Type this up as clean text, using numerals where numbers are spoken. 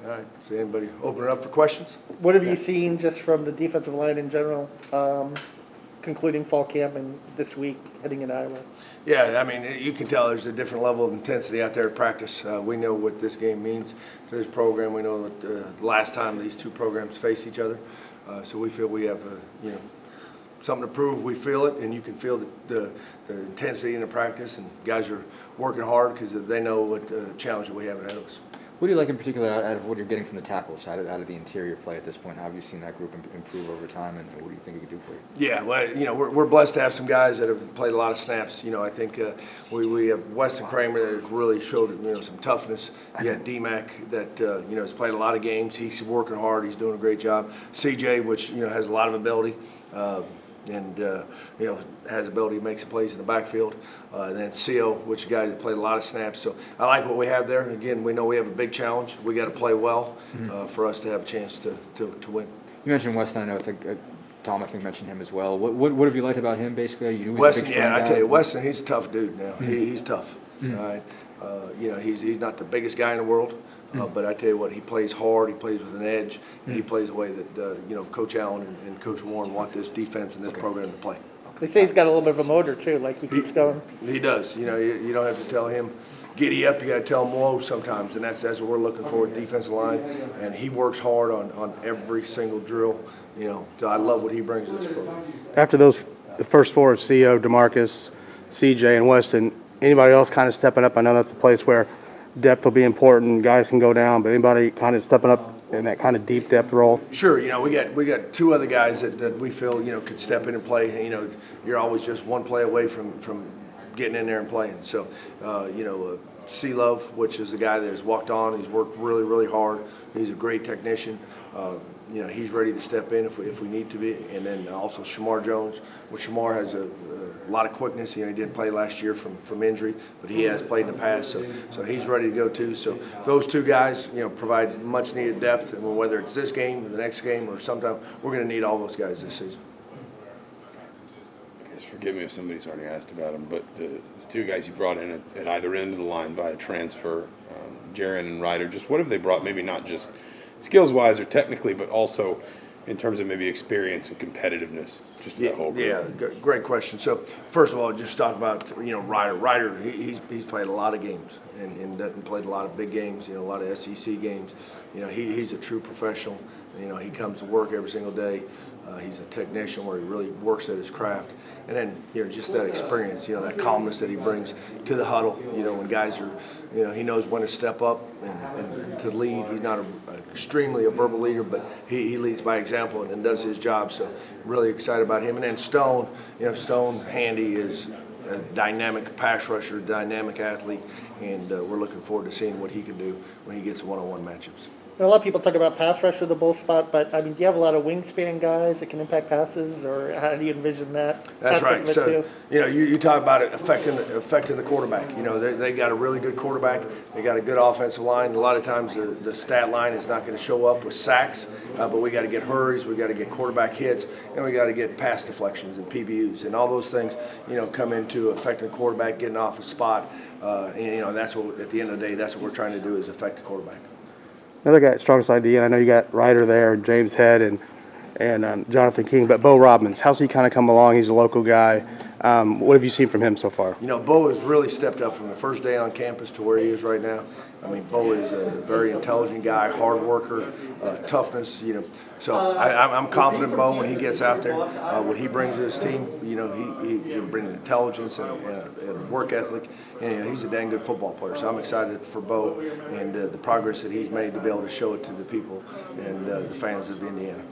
All right, so anybody open it up for questions? What have you seen just from the defensive line in general, concluding fall camp and this week heading into Iowa? Yeah, I mean, you can tell there's a different level of intensity out there at practice. We know what this game means to this program. We know that the last time these two programs face each other. So we feel we have, something to prove. We feel it, and you can feel the intensity in the practice, and guys are working hard because they know what challenge that we have ahead of us. What do you like in particular out of what you're getting from the tackle side, out of the interior play at this point? How have you seen that group improve over time, and what do you think it could do for you? Yeah, well, we're blessed to have some guys that have played a lot of snaps. I think we have Weston Kramer that has really showed some toughness. You got D-Mac that has played a lot of games. He's working hard. He's doing a great job. CJ, which has a lot of ability. And has the ability to make some plays in the backfield. And then CO, which is a guy that played a lot of snaps. So I like what we have there. And again, we know we have a big challenge. We got to play well for us to have a chance to win. You mentioned Weston. I know Tom, I think, mentioned him as well. What have you liked about him, basically? Weston, I tell you, Weston, he's a tough dude now. He's tough. All right. He's not the biggest guy in the world. But I tell you what, he plays hard. He plays with an edge. And he plays the way that Coach Allen and Coach Warren want this defense and this program to play. They say he's got a little bit of a motor too, like he keeps going. He does. You don't have to tell him giddy up. You got to tell him whoa sometimes, and that's what we're looking for at defensive line. And he works hard on every single drill. So I love what he brings to this program. After the first four of CO, DeMarcus, CJ, and Weston, anybody else kind of stepping up? I know that's a place where depth will be important. Guys can go down, but anybody kind of stepping up in that kind of deep depth role? Sure. We got two other guys that we feel could step in and play. You're always just one play away from getting in there and playing. So C-Love, which is a guy that has walked on. He's worked really, really hard. He's a great technician. He's ready to step in if we need to be. And then also Shamar Jones, which Shamar has a lot of quickness. He didn't play last year from injury, but he has played in the past. So he's ready to go too. So those two guys, provide much needed depth. And whether it's this game or the next game or sometime, we're going to need all those guys this season. I guess forgive me if somebody's already asked about them, but the two guys you brought in at either end of the line via transfer, Jaron and Ryder, just what have they brought, maybe not just skills-wise or technically, but also in terms of maybe experience and competitiveness, just that whole group? Yeah, great question. So first of all, just talk about Ryder. Ryder, he's played a lot of games and played a lot of big games. A lot of SEC games. He's a true professional. He comes to work every single day. He's a technician where he really works at his craft. And then, just that experience, that calmness that he brings to the huddle, when guys are, he knows when to step up and to lead. He's not extremely a verbal leader, but he leads by example and does his job. So really excited about him. And then Stone, Stone Handy is a dynamic pass rusher, dynamic athlete, and we're looking forward to seeing what he can do when he gets one-on-one matchups. A lot of people talk about pass rusher, the bull spot, but do you have a lot of wingspan guys that can impact passes, or how do you envision that? That's right. So you talk about it affecting the quarterback. They got a really good quarterback. They got a good offensive line. A lot of times the stat line is not going to show up with sacks, but we got to get hurries, we got to get quarterback hits, and we got to get pass deflections and PBUs, and all those things come into affecting the quarterback, getting off a spot. And that's what at the end of the day, that's what we're trying to do is affect the quarterback. Another guy, strongest idea, and I know you got Ryder there, James Head, and Jonathan King, but Bo Robbins, how's he kind of come along? He's a local guy. What have you seen from him so far? Bo has really stepped up from the first day on campus to where he is right now. Bo is a very intelligent guy, hard worker, toughness. So I'm confident Bo when he gets out there, what he brings to his team. He brings intelligence and work ethic, and he's a dang good football player. So I'm excited for Bo and the progress that he's made to be able to show it to the people and the fans of Indiana.